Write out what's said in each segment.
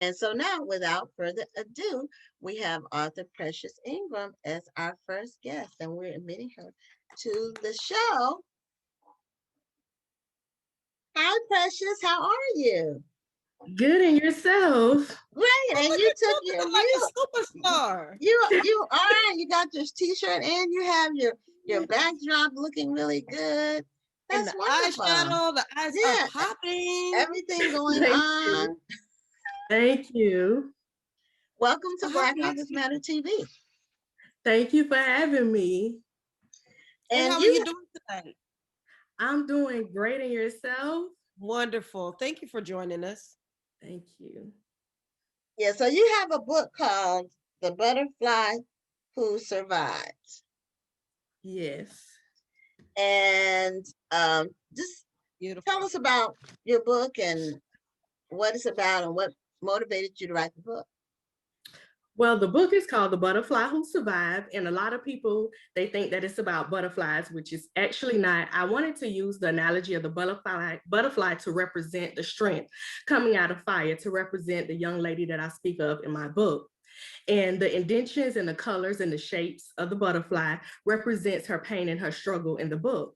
And so now, without further ado, we have author Precious Ingram as our first guest, and we're admitting her to the show. Hi, Precious. How are you? Good and yourself. Great. Oh, And look you at took you your looking like a superstar. you are. You got your T-shirt and you have your backdrop looking really good. And That's the wonderful. eyeshadow, the eyes are Yeah, popping. everything going Thank you. on. Thank you. Welcome to So how Black can I Authors help Matter you? TV. Thank you for having me. And And how are you you, doing tonight? I'm doing great and yourself. Wonderful. Thank you for joining us. Thank you. yeah. So you have a book called "The Butterfly Who Survived," Yes. and just tell Beautiful. us about your book and what it's about and what motivated you to write the book. Well, the book is called The Butterfly Who Survived, and a lot of people they think that it's about butterflies, which is actually not. I wanted to use the analogy of the butterfly to represent the strength coming out of fire, to represent the young lady that I speak of in my book. And the indentions and the colors and the shapes of the butterfly represents her pain and her struggle in the book.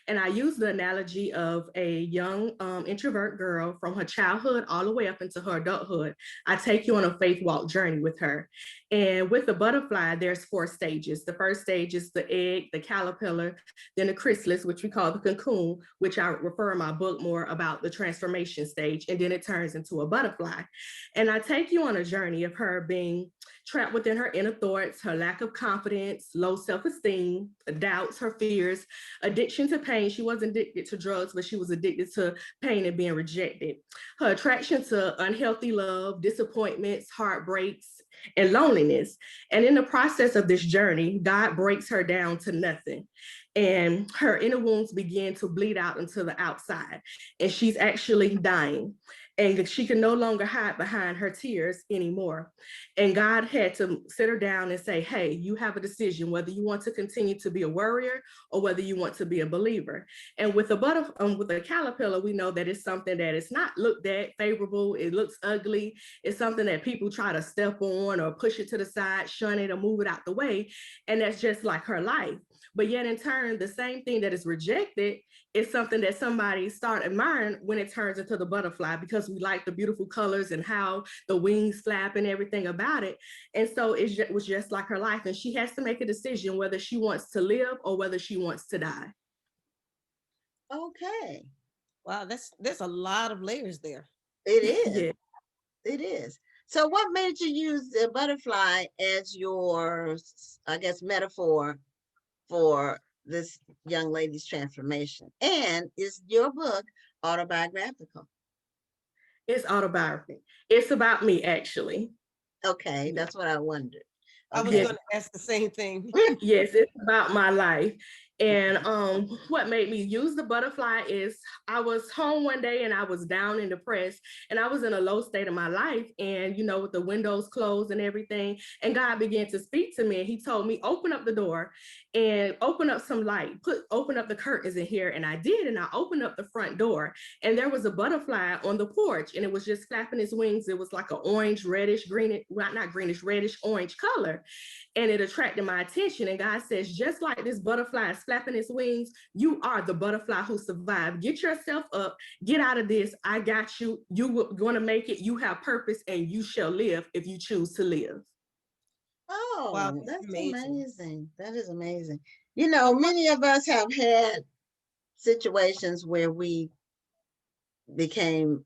And I use the analogy of a young introvert girl from her childhood all the way up into her adulthood. I take you on a faith walk journey with her. And with the butterfly, there's four stages. The first stage is the egg, the caterpillar, then the chrysalis, which we call the cocoon, which I refer in my book more about the transformation stage. And then it turns into a butterfly. And I take you on a journey of her being trapped within her inner thoughts, her lack of confidence, low self esteem, doubts, her fears, addiction to pain. She wasn't addicted to drugs, but she was addicted to pain and being rejected. Her attraction to unhealthy love, disappointments, heartbreaks, and loneliness. And in the process of this journey, God breaks her down to nothing. And her inner wounds begin to bleed out into the outside. And she's actually dying. And she can no longer hide behind her tears anymore. And God had to sit her down and say, hey, you have a decision whether you want to continue to be a worrier or whether you want to be a believer. And with with a caterpillar, we know that it's something that is not looked at favorable. It looks ugly. It's something that people try to step on or push it to the side, shun it, or move it out the way. And that's just like her life. But yet, in turn, the same thing that is rejected is something that somebody start admiring when it turns into the butterfly, because we like the beautiful colors and how the wings flap and everything about it. And so it was just like her life. And she has to make a decision whether she wants to live or whether she wants to die. Okay, Wow, there's a lot of layers there. it is. Yeah. It is. So, what made you use the butterfly as your, I guess, metaphor for this young lady's transformation? And is your book autobiographical? It's autobiography. It's about me, actually. Okay, Yeah. that's what I wondered. I was Yeah. Okay. going to ask the same thing. Yes, it's about my life. And Okay. what made me use the butterfly is I was home one day and I was down and depressed and I was in a low state of my life, and with the windows closed and everything. And God began to speak to me and he told me, open up the door and open up some light, open up the curtains in here. And I did, and I opened up the front door and there was a butterfly on the porch and it was just flapping its wings. It was like an orange, reddish, green, well, not greenish, reddish, orange color, and it attracted my attention. And God says, just like this butterfly is flapping its wings, you are the butterfly who survived. Get yourself up, get out of this. I got you. You're going to make it. You have purpose and you shall live if you choose to live. Wow, Oh, that's that's amazing. amazing. That is amazing. So what Many of us have had situations where we became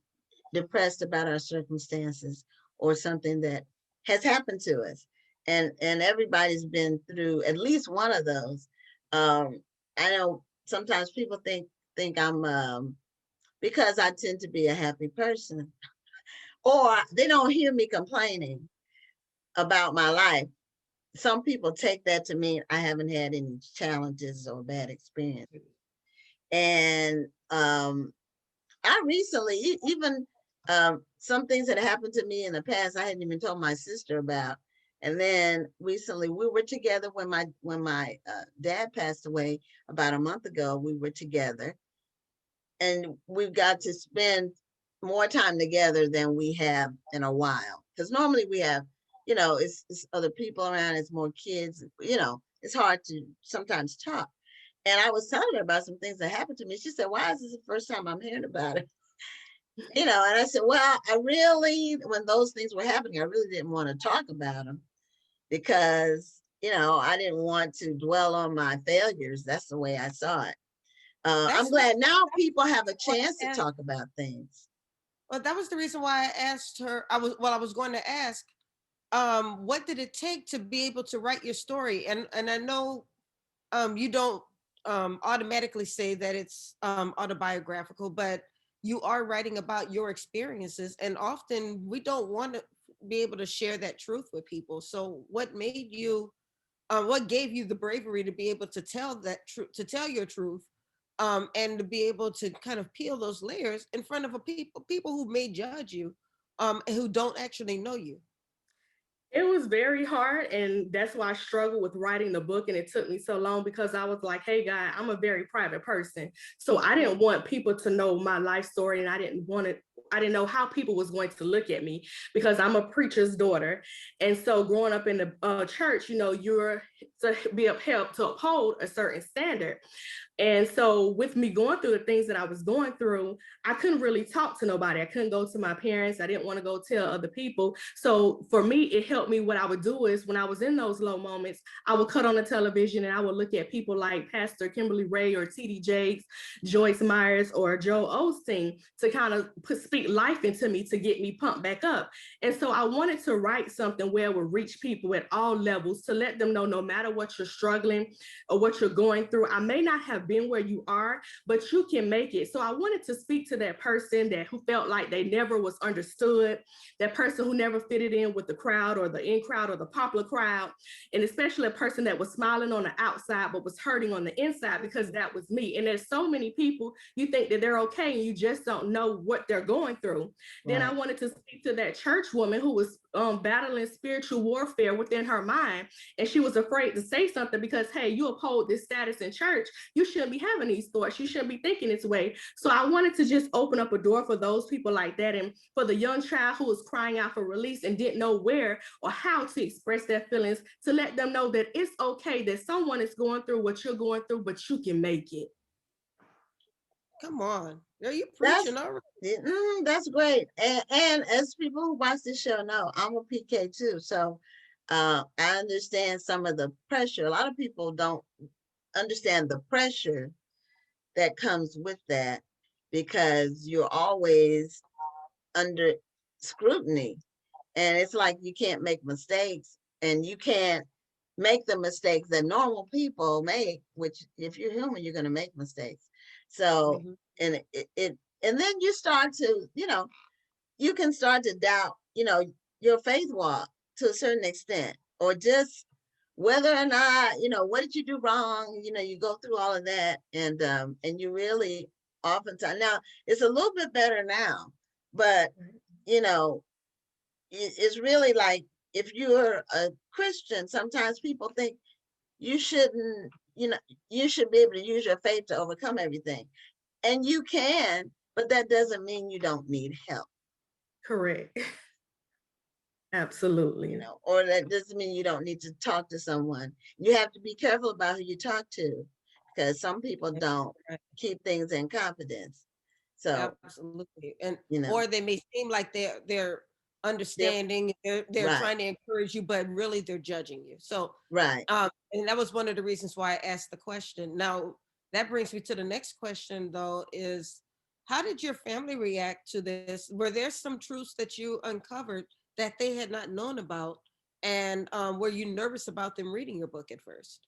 depressed about our circumstances or something that has happened to us. And everybody's been through at least one of those. I know sometimes people think I'm because I tend to be a happy person, or they don't hear me complaining about my life. Some people take that to mean I haven't had any challenges or bad experiences. And I recently, even some things that happened to me in the past, I hadn't even told my sister about. And then recently, we were together when my dad passed away about a month ago. We were together, and we got to spend more time together than we have in a while. Because normally we have, it's other people around, it's more kids, it's hard to sometimes talk. And I was telling her about some things that happened to me. She said, "Why is this the first time I'm hearing about it?" And I said, "Well, when those things were happening, I really didn't want to talk about them because, I didn't want to dwell on my failures. That's the way I saw it. I'm That's what glad now that's people have a what chance to I asked. talk about things. Well, that was the reason why I asked her. I was going to ask, what did it take to be able to write your story? And I know you don't automatically say that it's autobiographical, but you are writing about your experiences, and often we don't want to be able to share that truth with people. So, what gave you the bravery to be able to tell that truth, to tell your truth, and to be able to kind of peel those layers in front of people who may judge you, and who don't actually know you? It was very hard, and that's why I struggled with writing the book. And it took me so long because I was like, hey, guy, I'm a very private person. So I didn't want people to know my life story, and I didn't know how people was going to look at me because I'm a preacher's daughter. And so growing up in the church, you're to be upheld to uphold a certain standard. And so with me going through the things that I was going through, I couldn't really talk to nobody. I couldn't go to my parents. I didn't want to go tell other people. So for me, it helped me. What I would do is when I was in those low moments, I would cut on the television and I would look at people like Pastor Kimberly Ray or TD Jakes, Joyce Myers, or Joe Osteen to kind of speak life into me to get me pumped back up. And so I wanted to write something where it would reach people at all levels to let them know no matter what you're struggling or what you're going through, I may not have been where you are, but you can make it. So I wanted to speak to that person who felt like they never was understood, that person who never fitted in with the crowd or the in crowd or the popular crowd, and especially a person that was smiling on the outside but was hurting on the inside, because that was me. And there's so many people, you think that they're okay and you just don't know what they're going through. Then I Right. wanted to speak to that church woman who was battling spiritual warfare within her mind, and she was afraid to say something because, hey, you uphold this status in church, you shouldn't be having these thoughts, you shouldn't be thinking this way. So I wanted to just open up a door for those people like that, and for the young child who was crying out for release and didn't know where or how to express their feelings, to let them know that it's okay, that someone is going through what you're going through, but you can make it. Come on, are you That's preaching already? that's great. And as people who watch this show know, I'm a PK too. So I understand some of the pressure. A lot of people don't understand the pressure that comes with that because you're always under scrutiny. And it's like you can't make mistakes and you can't make the mistakes that normal people make, which if you're human, you're going to make mistakes. So, Mhm. and and then you start to, you can start to doubt, your faith walk to a certain extent, or just whether or not, what did you do wrong? You go through all of that, and you really oftentimes now it's a little bit better now, but you know, it's really like if you're a Christian, sometimes people think you shouldn't, you should be able to use your faith to overcome everything. And you can, but that doesn't mean you don't need help. Correct. Absolutely. Or that doesn't mean you don't need to talk to someone. You have to be careful about who you talk to because some people don't Right. keep things in confidence. So, Absolutely. And you know, or they may seem like they're they're understanding, they're right, trying to encourage you, but really they're judging you. So right. and that was one of the reasons why I asked the question. Now that brings me to the next question though, is how did your family react to this? Were there some truths that you uncovered that they had not known about? And were you nervous about them reading your book at first?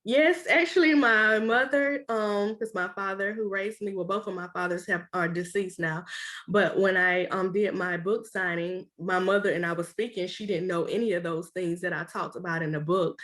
Yes, actually, my mother, because my father who raised me, well, both of my fathers are deceased now. But when I did my book signing, my mother and I was speaking, she didn't know any of those things that I talked about in the book,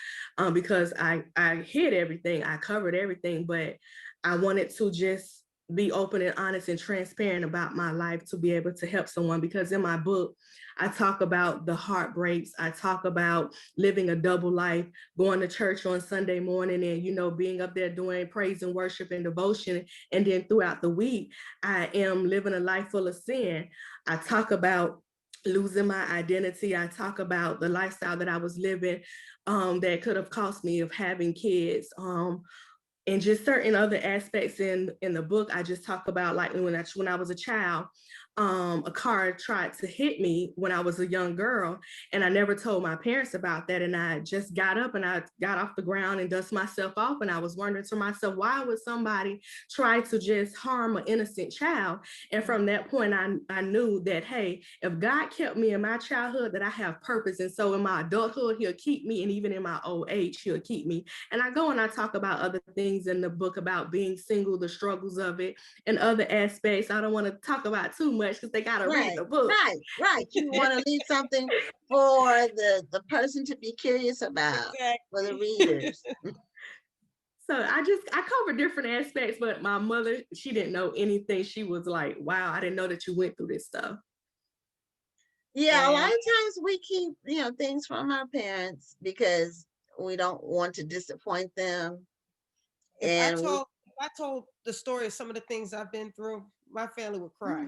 because I hid everything, I covered everything, but I wanted to just be open and honest and transparent about my life to be able to help someone, because in my book I talk about the heartbreaks, I talk about living a double life, going to church on Sunday morning and being up there doing praise and worship and devotion, and then throughout the week I am living a life full of sin. I talk about losing my identity. I talk about the lifestyle that I was living, that could have cost me of having kids, and just certain other aspects in the book. I just talk about, like, when I was a child, a car tried to hit me when I was a young girl, and I never told my parents about that. And I just got up and I got off the ground and dust myself off, and I was wondering to myself, why would somebody try to just harm an innocent child? And from that point, I knew that, hey, if God kept me in my childhood, that I have purpose. And so in my adulthood, he'll keep me, and even in my old age, he'll keep me. And I go and I talk about other things in the book about being single, the struggles of it, and other aspects. I don't want to talk about too much because they got to read the book. Right. You want to leave something for the person to be curious about, Exactly. for the readers. So I cover different aspects, but my mother, she didn't know anything. She was like, wow, I didn't know that you went through this stuff. Yeah, a lot of times we keep, things from our parents because we don't want to disappoint them. If I told the story of some of the things I've been through, my family would cry.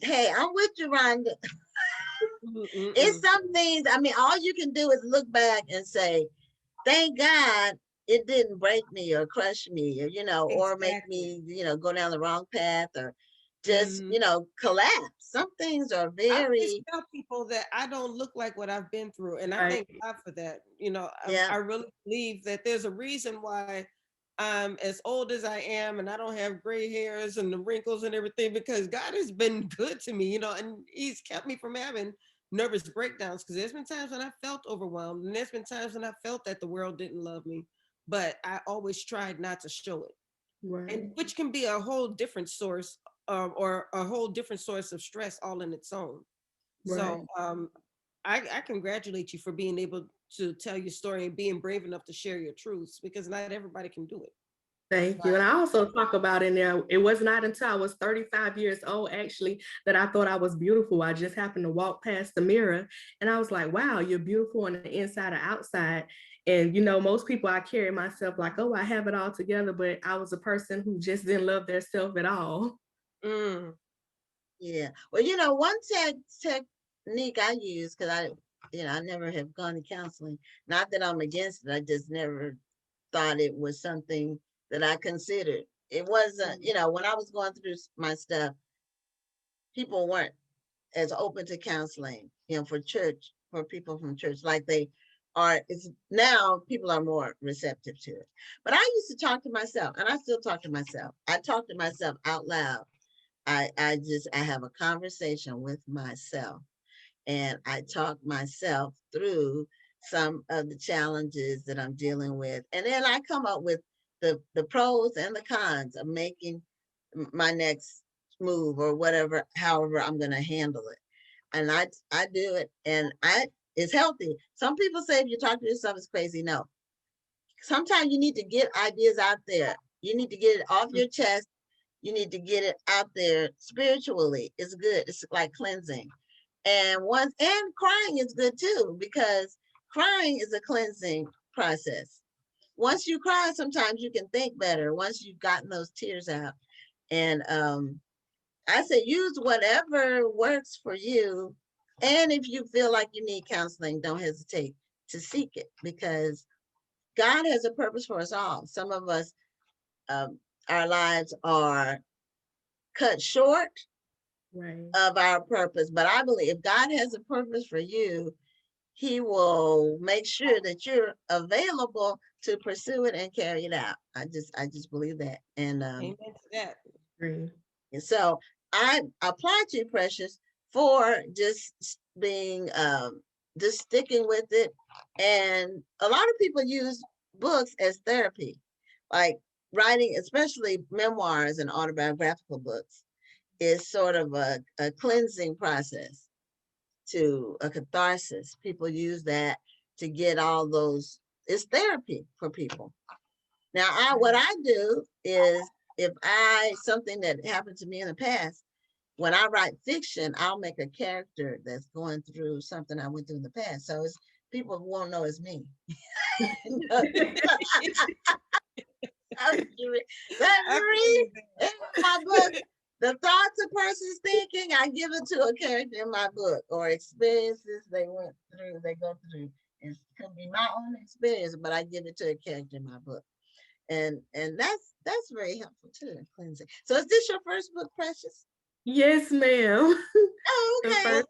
Hey, I'm with you, Rhonda. It's some things, I mean, all you can do is look back and say, thank God it didn't break me or crush me, or, or make me, go down the wrong path, or just, collapse. Some things are I always very. tell people that I don't look like what I've been through, and I Right. thank God for that. I really believe that there's a reason why I'm as old as I am, and I don't have gray hairs and the wrinkles and everything, because God has been good to me, and He's kept me from having nervous breakdowns. Because there's been times when I felt overwhelmed, and there's been times when I felt that the world didn't love me, but I always tried not to show it. Right. And which can be a whole different source, or a whole different source of stress all in its own. Right. So I congratulate you for being able to tell your story and being brave enough to share your truths, because not everybody can do it. Thank you. And I also talk about in there, it was not until I was 35 years old, actually, that I thought I was beautiful. I just happened to walk past the mirror and I was like, wow, you're beautiful on the inside or outside. And, most people, I carry myself like, oh, I have it all together. But I was a person who just didn't love their self at all. Yeah. Well, one technique I use, because I never have gone to counseling. Not that I'm against it. I just never thought it was something that I considered. It wasn't, when I was going through my stuff, people weren't as open to counseling, for people from church, like they are. It's now people are more receptive to it. But I used to talk to myself, and I still talk to myself. I talk to myself out loud. I have a conversation with myself, and I talk myself through some of the challenges that I'm dealing with. And then I come up with the pros and the cons of making my next move, or whatever, however I'm going to handle it. And I do it, and it's healthy. Some people say if you talk to yourself, it's crazy. No, sometimes you need to get ideas out there. You need to get it off your chest. You need to get it out there spiritually. It's good. It's like cleansing. And crying is good too, because crying is a cleansing process. Once you cry, sometimes you can think better once you've gotten those tears out. And I say use whatever works for you. And if you feel like you need counseling, don't hesitate to seek it, because God has a purpose for us all. Some of us, our lives are cut short of our purpose. But I believe if God has a purpose for you, He will make sure that you're available to pursue it and carry it out. I just believe that. And amen to that. And so I applaud you, Precious, for just being just sticking with it. And a lot of people use books as therapy, like writing, especially memoirs and autobiographical books, is sort of a cleansing process, to a catharsis. People use that to get all those, it's therapy for people. Now, what I do is if something that happened to me in the past, when I write fiction, I'll make a character that's going through something I went through in the past. So people won't know it's me. That's Marie. In my book, the thoughts a person's thinking, I give it to a character in my book, or experiences they go through. It could be my own experience, but I give it to a character in my book. And that's very helpful too, cleansing. So is this your first book, Precious? Yes, ma'am. Oh, The okay. first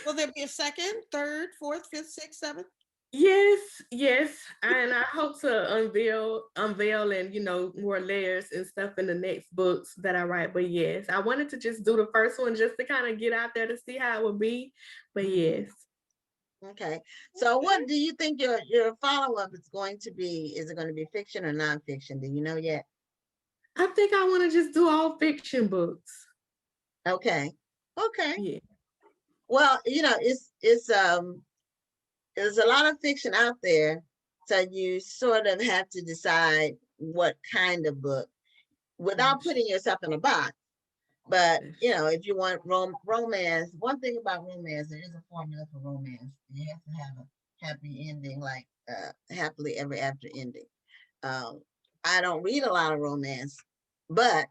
Will there be a second, third, fourth, fifth, sixth, seventh? Yes, yes, and I hope to unveil, and more layers and stuff in the next books that I write. But yes, I wanted to just do the first one just to kind of get out there to see how it would be. But yes, Okay. So what do you think your follow-up is going to be? Is it going to be fiction or nonfiction? Do you know yet? I think I want to just do all fiction books. Okay. Okay. Yeah, Well, there's a lot of fiction out there, so you sort of have to decide what kind of book without putting yourself in a box. But if you want romance, one thing about romance, there is a formula for romance. You have to have a happy ending, like happily ever after ending. I don't read a lot of romance, but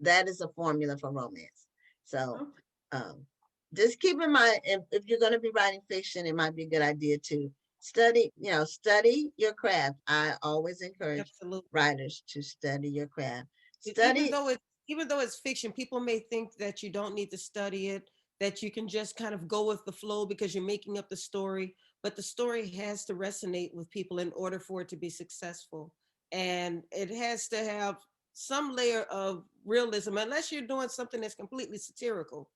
that is a formula for romance. So um, just keep in mind, if you're going to be writing fiction, it might be a good idea to study your craft. I always encourage Absolutely. writers to study your craft. Even though it's fiction, people may think that you don't need to study it, that you can just kind of go with the flow because you're making up the story. But the story has to resonate with people in order for it to be successful. And it has to have some layer of realism, unless you're doing something that's completely satirical.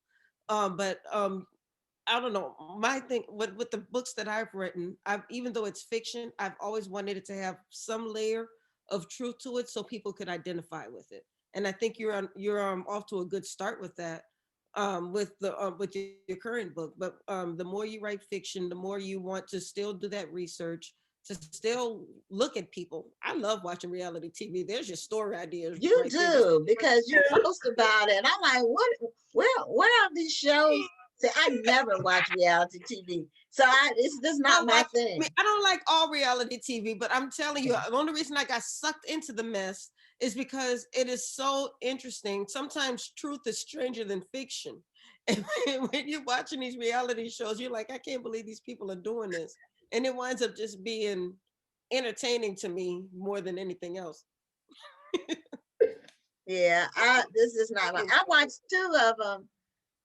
But I don't know. My thing with the books that I've written, even though it's fiction, I've always wanted it to have some layer of truth to it, so people could identify with it. And I think you're off to a good start with that, with your current book. But the more you write fiction, the more you want to still do that research, to still look at people. I love watching reality TV. There's your story ideas You right there. do, because you post about it. I'm like, where are these shows? See, I never watch reality TV, so it's just not my thing. I don't like all reality TV, but I'm telling you, the only reason I got sucked into the mess is because it is so interesting. Sometimes truth is stranger than fiction. And when you're watching these reality shows, you're like, I can't believe these people are doing this. And it winds up just being entertaining to me more than anything else. Yeah, this is not my. I watched 2 of them,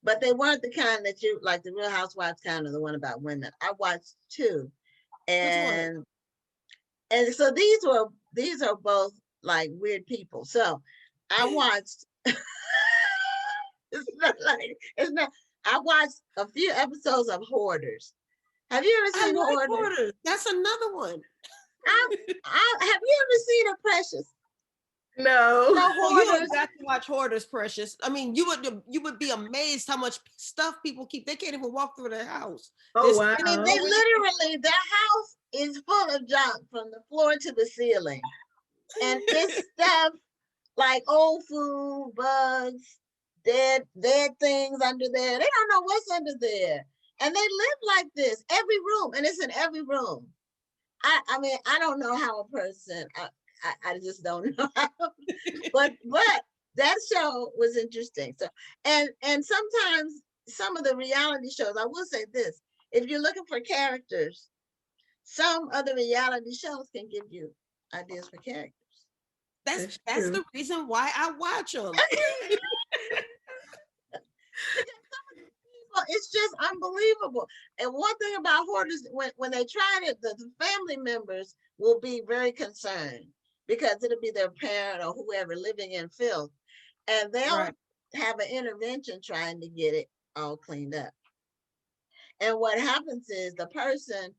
but they weren't the kind that you like. The Real Housewives kind of the one about women. I watched 2, and so these are both like weird people. So I watched. It's not. I watched a few episodes of Hoarders. Have you ever seen Hoarders? That's another one. Have you ever seen a Precious? No. You have got to watch Hoarders, Precious. I mean, you would be amazed how much stuff people keep. They can't even walk through their house. Oh, wow. I mean, they literally, their house is full of junk from the floor to the ceiling. And it's stuff like old food, bugs, dead things under there. They don't know what's under there. And they live like this, every room, and it's in every room. I mean, I don't know how a person, I just don't know how, but that show was interesting. So, and sometimes some of the reality shows, I will say this, if you're looking for characters, some other reality shows can give you ideas for characters. That's the reason why I watch them. It's just unbelievable. And one thing about Hoarders, when they tried it, the family members will be very concerned because it'll be their parent or whoever living in filth, and they'll have an intervention trying to get it all cleaned up. And what happens is the person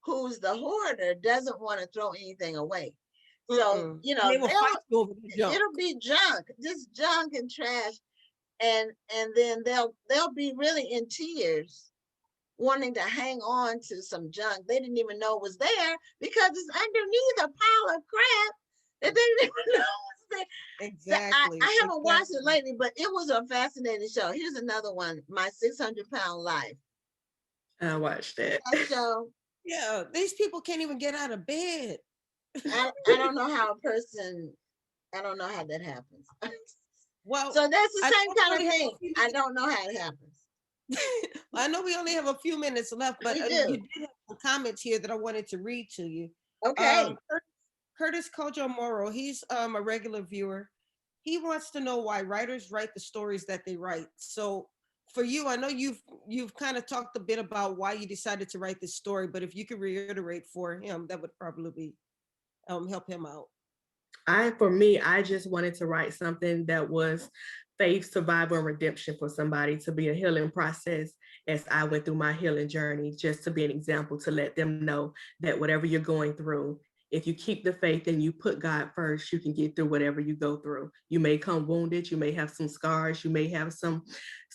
who's the hoarder doesn't want to throw anything away. So, it'll be junk, just junk and trash. And then they'll be really in tears, wanting to hang on to some junk they didn't even know was there because it's underneath a pile of crap That they didn't even know was there. So Exactly. I haven't watched it Exactly. lately, but it was a fascinating show. Here's another one, My 600-Pound Life. I watched that. That show, Yeah, these people can't even get out of bed. I don't know how a person, I don't know how that happens. Well, So that's the I know same we kind only of have thing. a few I minutes. don't know how it happens. I know we only have a few minutes left, but We you do. did have some comments here that I wanted to read to you. Okay. Curtis Kojo Moro, he's a regular viewer. He wants to know why writers write the stories that they write. So for you, I know you've kind of talked a bit about why you decided to write this story, but if you could reiterate for him, that would probably be help him out. For me, I just wanted to write something that was faith, survival, and redemption for somebody, to be a healing process as I went through my healing journey, just to be an example, to let them know that whatever you're going through, if you keep the faith and you put God first, you can get through whatever you go through. You may come wounded, you may have some scars, you may have some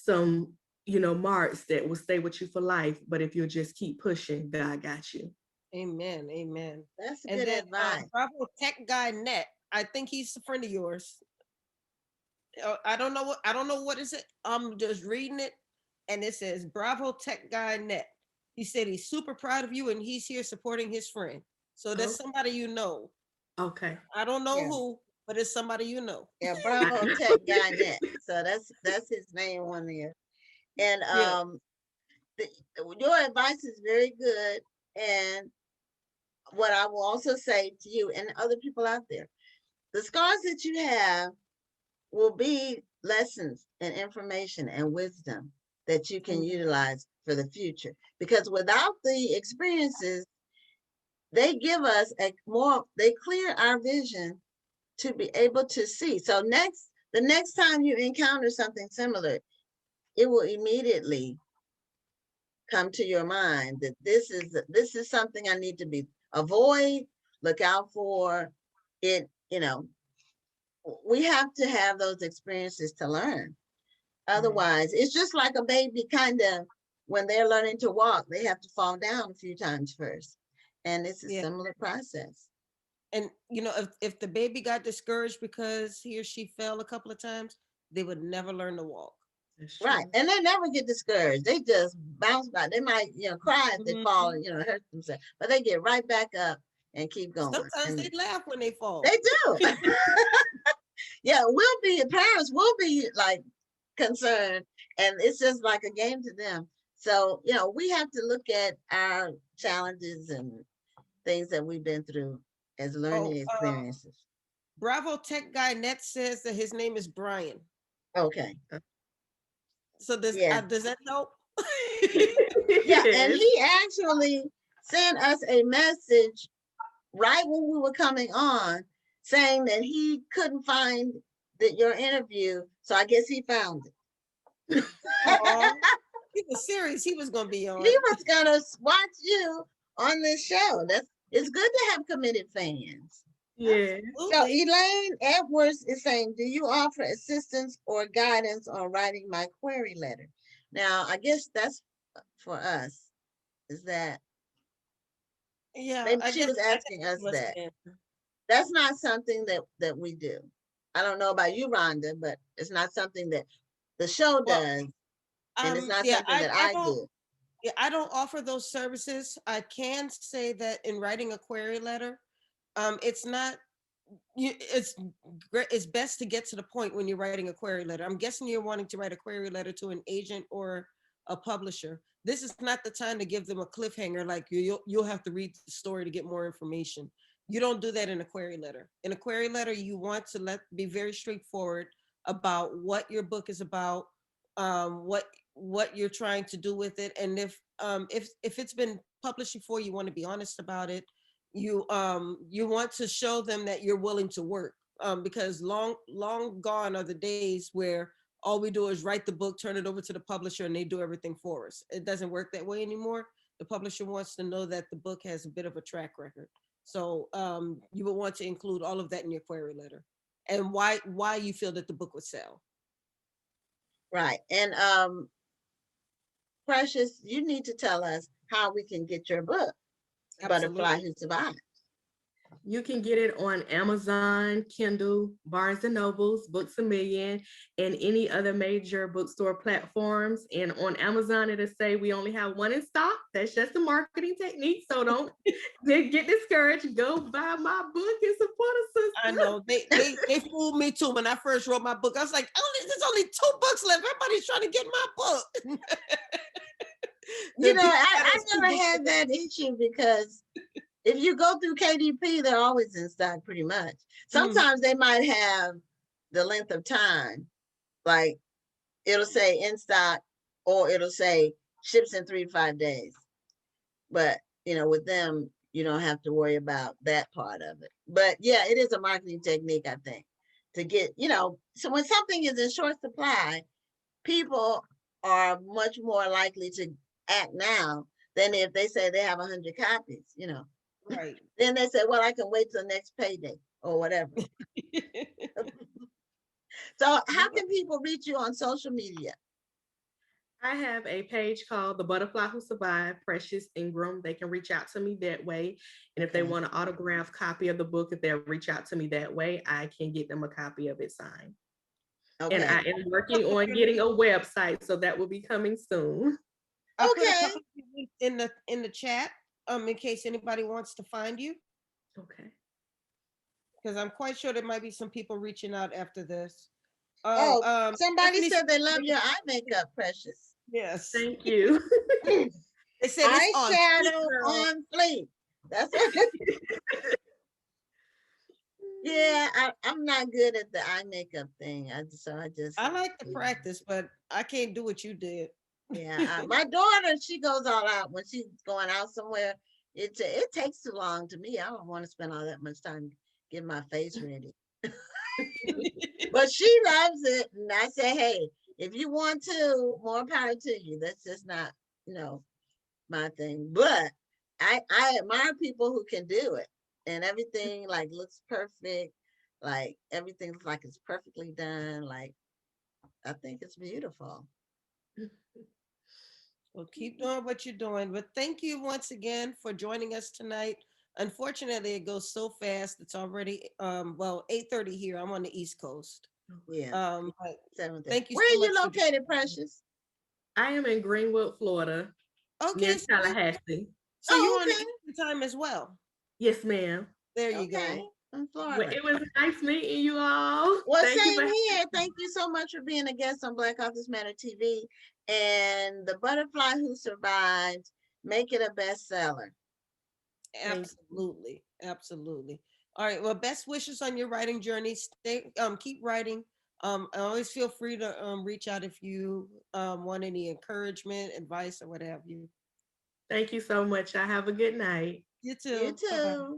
marks that will stay with you for life. But if you'll just keep pushing, God got you. Amen. Amen. That's And good then advice. Bravo Tech Guy Net. I think he's a friend of yours. I don't know what is it. I'm just reading it, and it says Bravo Tech Guy Net. He said he's super proud of you, and he's here supporting his friend. So Oh, that's somebody you know. okay. I don't know Yeah. who, but it's somebody you know. Yeah, Bravo Tech Guy Net. So that's his name on there. And Yeah. the, your advice is very good. And what I will also say to you and other people out there, the scars that you have will be lessons and information and wisdom that you can Mhm. utilize for the future. Because without the experiences, they give us they clear our vision to be able to see. So the next time you encounter something similar, it will immediately come to your mind that this is something I need to be avoid, look out for it. We have to have those experiences to learn. Otherwise, it's just like a baby kind of when they're learning to walk, they have to fall down a few times first. And it's a Yeah. similar process. And if the baby got discouraged because he or she fell a couple of times, they would never learn to walk. That's Right. true. And they never get discouraged. They just bounce back. They might, cry if they fall, Mhm. hurt themselves, but they get right back up and keep going. Sometimes And they laugh when they they fall. do. Yeah, parents will be like concerned, and it's just like a game to them. So, we have to look at our challenges and things that we've been through as learning Oh, experiences. Bravo Tech Guy Net says that his name is Brian. Okay. So Yeah. does that help? Yeah. And Yes. he actually sent us a message right when we were coming on saying that he couldn't find your interview. So I guess he found it. Oh, he was serious. He was going to be He on. was gonna watch you on this show. It's good to have committed fans. Yeah. So Absolutely. Elaine Edwards is saying, do you offer assistance or guidance on writing my query letter? Now, I guess that's for us. Is that Yeah, maybe she was I guess asking us he must that? answer. That's not something that we do. I don't know about you, Rhonda, but it's not something that the show Well, does, and it's not yeah, something that I I don't. do. Yeah, I don't offer those services. I can say that in writing a query letter, it's not. It's great. It's best to get to the point when you're writing a query letter. I'm guessing you're wanting to write a query letter to an agent or a publisher. This is not the time to give them a cliffhanger like you'll have to read the story to get more information. You don't do that in a query letter. In a query letter, you want to be very straightforward about what your book is about, what you're trying to do with it, and if it's been published before, you want to be honest about it. You want to show them that you're willing to work, because long gone are the days where all we do is write the book, turn it over to the publisher, and they do everything for us. It doesn't work that way anymore. The publisher wants to know that the book has a bit of a track record. So you would want to include all of that in your query letter, and why you feel that the book would sell. Right. And Precious, you need to tell us how we can get your book, Butterfly Absolutely. Who Survived. You can get it on Amazon, Kindle, Barnes and Nobles, Books a Million, and any other major bookstore platforms. And on Amazon, it'll say we only have one in stock. That's just a marketing technique. So don't get discouraged. Go buy my book and support a sister. I know they fooled me too when I first wrote my book. I was like, there's only 2 books left. Everybody's trying to get my book. You know, I never had that issue because if you go through KDP, they're always in stock pretty much. Sometimes they might have the length of time, like it'll say in stock or it'll say ships in 3 to 5 days. But, you know, with them, you don't have to worry about that part of it. But yeah, it is a marketing technique, I think, to get, you know, so when something is in short supply, people are much more likely to act now than if they say they have 100 copies, you know. Right. Then they say, well, I can wait till next payday or whatever. So how can people reach you on social media? I have a page called The Butterfly Who Survived, Precious Ingram. They can reach out to me that way. And if they want an autographed copy of the book, if they'll reach out to me that way, I can get them a copy of it signed. Okay. And I am working on getting a website, so that will be coming soon. I'll put a couple of links in the chat, in case anybody wants to find you. Okay. Because I'm quite sure there might be some people reaching out after this. Somebody said they love your eye makeup, Precious. Yes. Thank you. They said it's eyeshadow on fleek. That's it. Yeah, I'm not good at the eye makeup thing. I like to practice, but I can't do what you did. Yeah, my daughter, she goes all out when she's going out somewhere. It takes too long to me. I don't want to spend all that much time getting my face ready. But she loves it, and I say, hey, if you want to, more power to you. That's just not, you know, my thing. But I admire people who can do it, and everything like looks perfect, like everything looks like it's perfectly done. Like I think it's beautiful. Well, keep doing what you're doing. But thank you once again for joining us tonight. Unfortunately, it goes so fast. It's already 8:30 here. I'm on the East Coast. Yeah. Thank you. Where so are you much located, Precious? I am in Greenwood, Florida. Okay. Near Tallahassee. So you're on Eastern time as well. Yes, ma'am. There you go. In Florida. Well, it was nice meeting you all. Well, same here. Thank you so much for being a guest on Black Authors Matter TV. And The Butterfly Who Survived, make it a bestseller. Absolutely. Absolutely. All right. Well, best wishes on your writing journey. Keep writing. Always feel free to reach out if you want any encouragement, advice, or what have you. Thank you so much. I have a good night. You too. You too. Bye-bye.